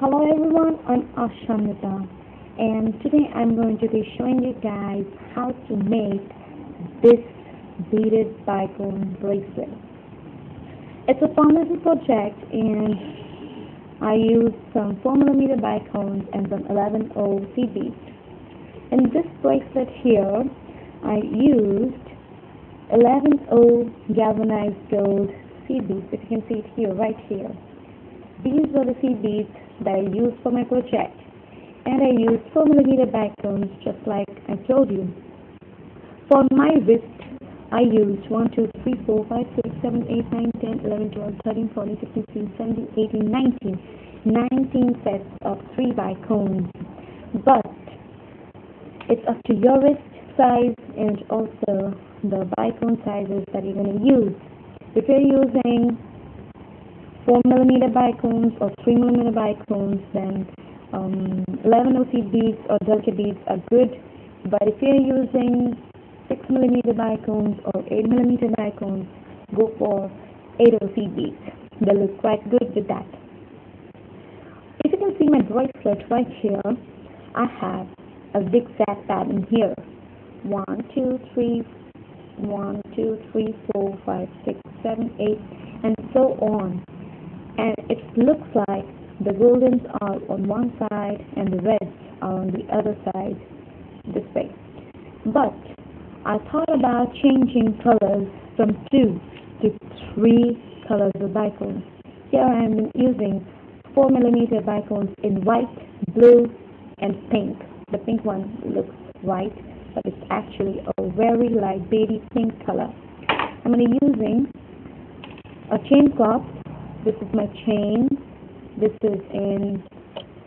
Hello everyone, I'm Ashamita, and today I'm going to be showing you guys how to make this beaded bicone bracelet. It's a fun little project, and I used some 4mm bicones and some 11O seed beads. In this bracelet here, I used 11O galvanized gold seed beads. If you can see it here, right here. These were the seed beads that I used for my project, and I used 4mm bicones just like I told you. For my wrist, I used 1, 2, 3, 4, 5, 6, 7, 8, 9, 10, 11, 12, 13, 14, 15, 16, 17, 18, 19. 19 sets of 3 bicones. But it's up to your wrist size and also the bicone sizes that you're going to use. If you're using 4mm bicones or 3mm bicones, then 11 seed beads or delicate beads are good. But if you're using 6mm bicones or 8mm bicones, go for 8 seed beads. They look quite good with that. If you can see my bracelet right here, I have a zigzag pattern here. 1, 2, 3, 1, 2, 3, 4, 5, 6, 7, 8, and so on. And it looks like the goldens are on one side and the reds are on the other side, this way. But I thought about changing colors from 2 to 3 colors of bicones. Here I am using 4mm bicones in white, blue, and pink. The pink one looks white, but it's actually a very light baby pink color. I'm going to be using a chain cloth. This is my chain. This is in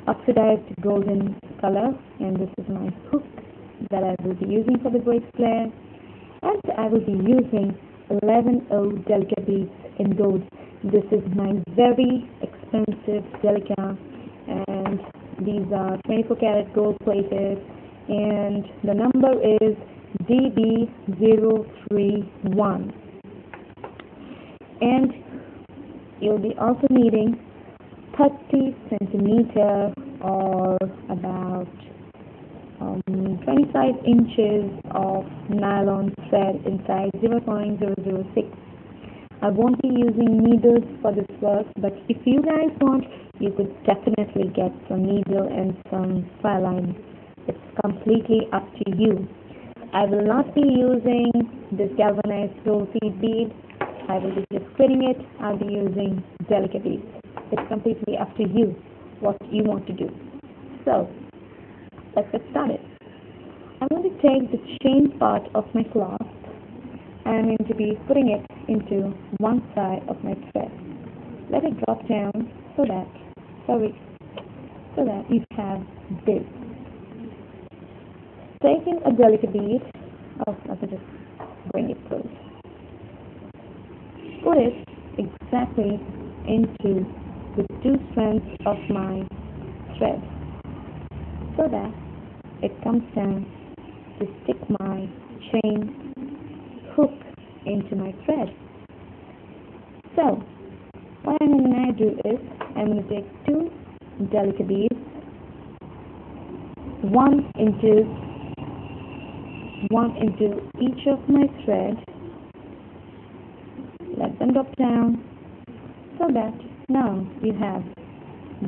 oxidized golden color, and this is my hook that I will be using for the bracelet. And I will be using 11O delicate beads in gold. This is my very expensive delica, and these are 24 karat gold plated, and the number is DB031. And you'll be also needing 30 centimeter or about 25 inches of nylon thread in size 0.006. I won't be using needles for this work, but if you guys want, you could definitely get some needle and some file line. It's completely up to you. I will not be using this galvanized gold seed bead. I will be just splitting it. I'll be using delicate beads. It's completely up to you what you want to do. So, let's get started. I'm going to take the chain part of my cloth and I'm going to be putting it into one side of my thread. Let it drop down so that you have this. Taking a delicate bead, let me just bring it close. Put it exactly into the 2 strands of my thread so that it comes down to stick my chain hook into my thread. So what I'm going to do is I'm going to take 2 delicate beads, one into each of my thread. Let them drop down so that now you have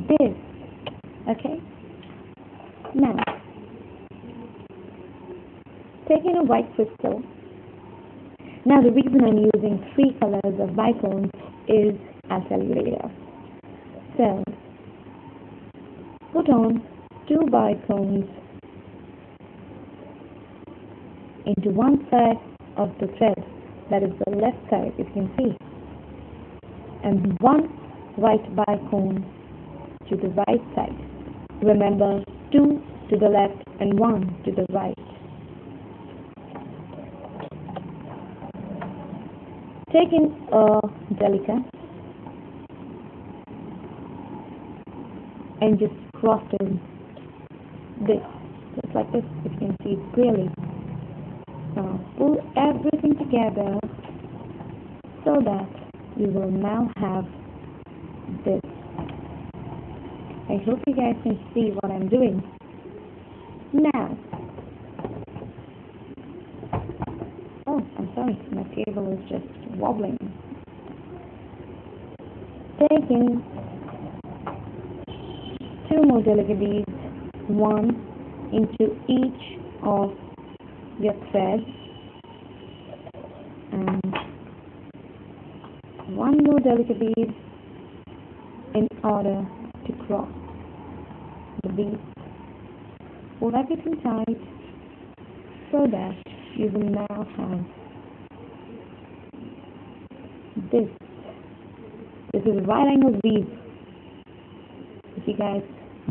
this. Okay? Now, taking a white crystal. Now the reason I'm using 3 colors of bicones is I'll tell you later. So, put on 2 bicones into one side of the thread. That is the left side, if you can see, and 1 white bicone to the right side. Remember, 2 to the left and 1 to the right. Taking a delica and just crossing this, just like this, if you can see it clearly. Now pull everything together so that you will now have this. I hope you guys can see what I'm doing. Now, oh, I'm sorry, my table is just wobbling. Taking 2 more delicate beads, one into each of your threads, and 1 more delicate bead in order to cross the bead. Hold everything tight so that you will now have this. This is a right angle weave. If you guys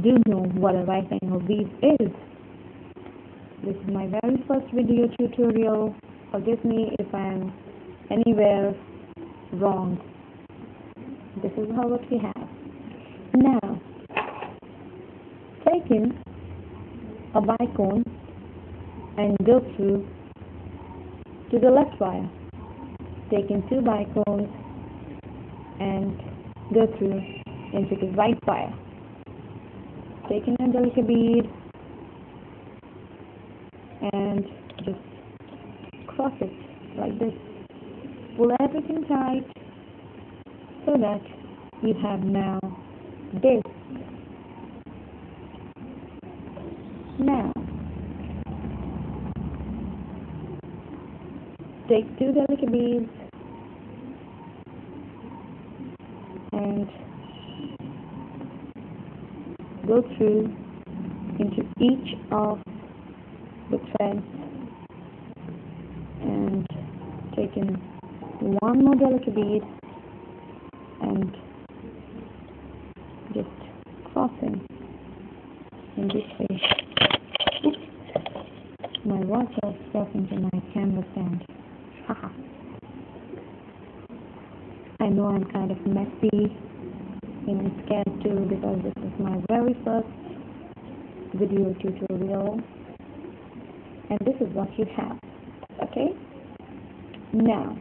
do know what a right angle weave is, this is my very first video tutorial. Forgive me if I am anywhere wrong. This is how what we have. Now, taking a bicone and go through to the left wire. Taking 2 bicones and go through into the right wire. Taking a delicate bead and just cross it like this. Pull everything tight so that you have now this. Now, take 2 delicate beads and go through into each of the threads and taking 1 more delicate bead and just crossing in this way. Oops. My watch is stuck into my camera stand. Haha. I know I'm kind of messy and scared too because this is my very first video tutorial and this is what you have. Okay? Now,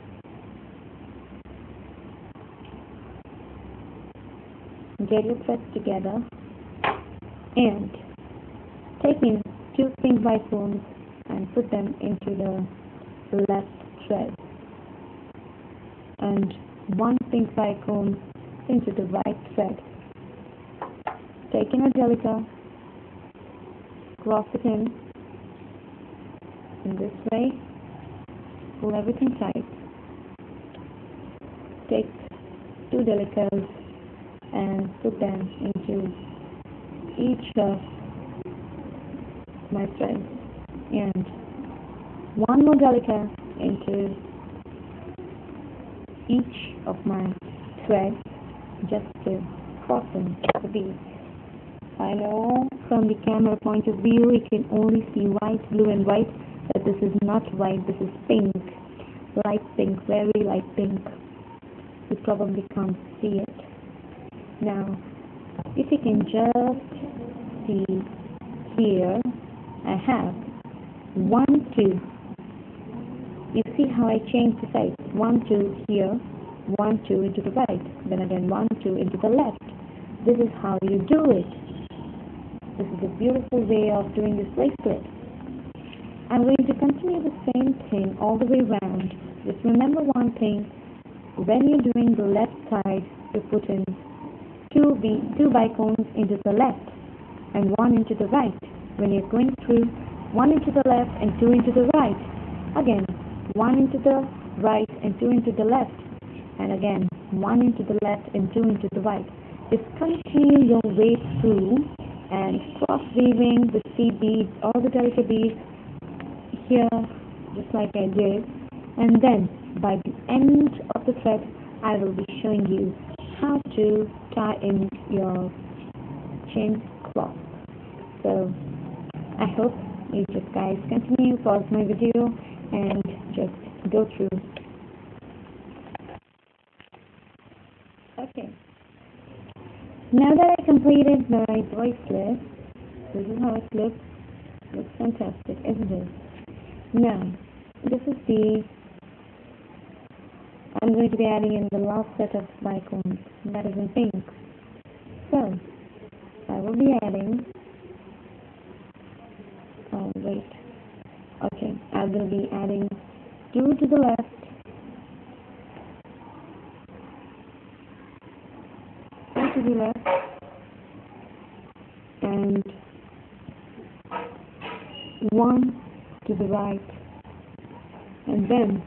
get your threads together and taking 2 pink bicones and put them into the left thread and 1 pink bicone into the right thread. Taking a delica, cross it in this way, pull everything tight. Take 2 delicas and put them into each of my threads and 1 more delica into each of my threads just to cross in the bead. I know from the camera point of view you can only see white, blue and white, but this is not white, this is pink, light pink, very light pink. You probably can't see it. Now, if you can just see here, I have 1, 2. You see how I changed the sides? 1, 2 here, 1, 2 into the right, then again 1, 2 into the left. This is how you do it. This is a beautiful way of doing this bracelet. I'm going to continue the same thing all the way around. Just remember one thing, when you're doing the left side, you put in 2 bicones into the left and 1 into the right. When you're going through, 1 into the left and 2 into the right. Again, 1 into the right and 2 into the left. And again, 1 into the left and 2 into the right. Just continue your way through and cross weaving the seed beads, all the delicate beads here, just like I did. And then by the end of the thread, I will be showing you how to tie in your chain cloth. So I hope you just guys continue, pause my video and just go through. Okay. Now that I completed my bracelet, this is how it looks. Looks fantastic, isn't it? Now, this is I'm going to be adding in the last set of bicones, that is in pink. So, I will be adding, oh wait, okay, I will be adding 2 to the left, 2 to the left, and 1 to the right, and then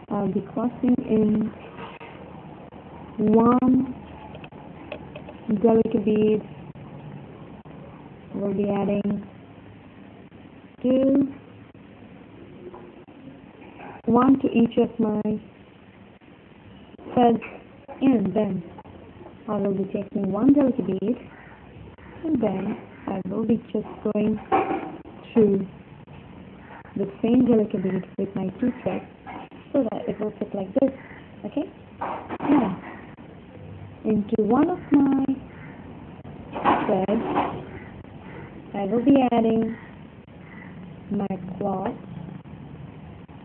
I'll be crossing in 1 delicate bead. We'll be adding 2, 1 to each of my threads, and then I will be taking 1 delicate bead, and then I will be just going through the same delicate bead with my 2 threads so that it will fit like this. Okay, now into one of my threads I will be adding my cloth,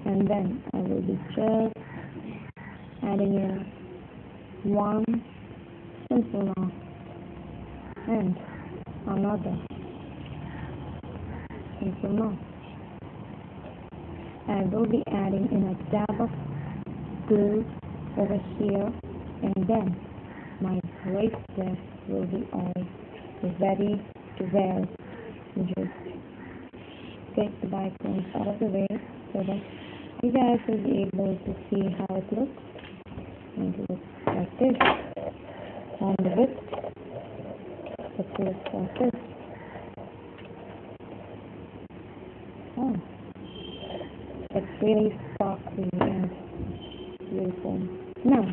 and then I will be just adding in 1 simple knot and another simple knot. I will be adding in a dab of glue over here, and then my bracelet will be all ready to wear. Just take the bicones out of the way so that you guys will be able to see how it looks. And it looks like this on the wrist. It looks like this. Oh, it's really sparkly and beautiful. Now,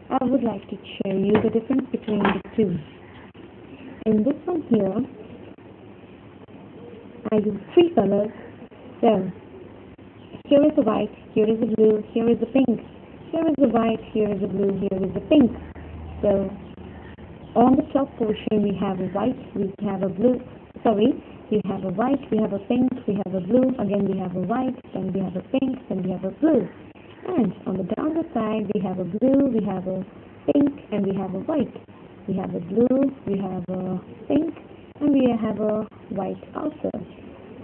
I would like to show you the difference between the two. In this one here, I use 3 colors. So, here is the white, here is the blue, here is the pink. Here is the white, here is the blue, here is the pink. So, on the top portion we have a white, we have a blue, we have a white, we have a pink, we have a blue, again we have a white, then we have a pink, then we have a blue. And on the downward side we have a blue, we have a pink, and we have a white. We have a blue, we have a pink, and we have a white also.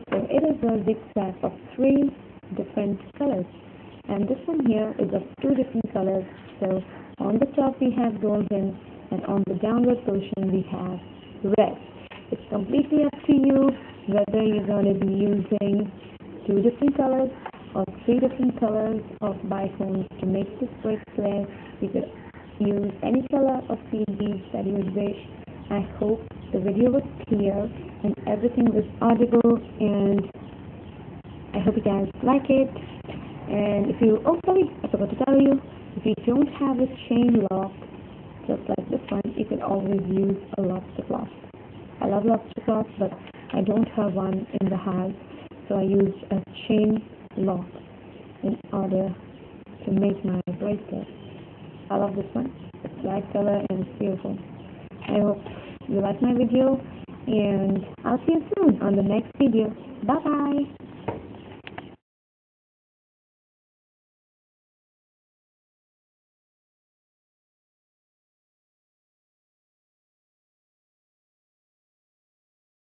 So it is a zigzag of 3 different colors, and this one here is of 2 different colors. So on the top we have golden, and on the downward portion we have red. It's completely up to you whether you're going to be using 2 different colors or 3 different colors of bicones to make this bracelet. You could use any color of seed beads that you would wish. I hope the video was clear and everything was audible, and I hope you guys like it. And if you, oh sorry, I forgot to tell you, if you don't have a chain lock just like this one, you can always use a lobster cloth. I love lobster cloth, but I don't have one in the house, so I use a chain lock in order to make my bracelet. I love this one. It's light color and it's beautiful. I hope you like my video, and I'll see you soon on the next video. Bye bye.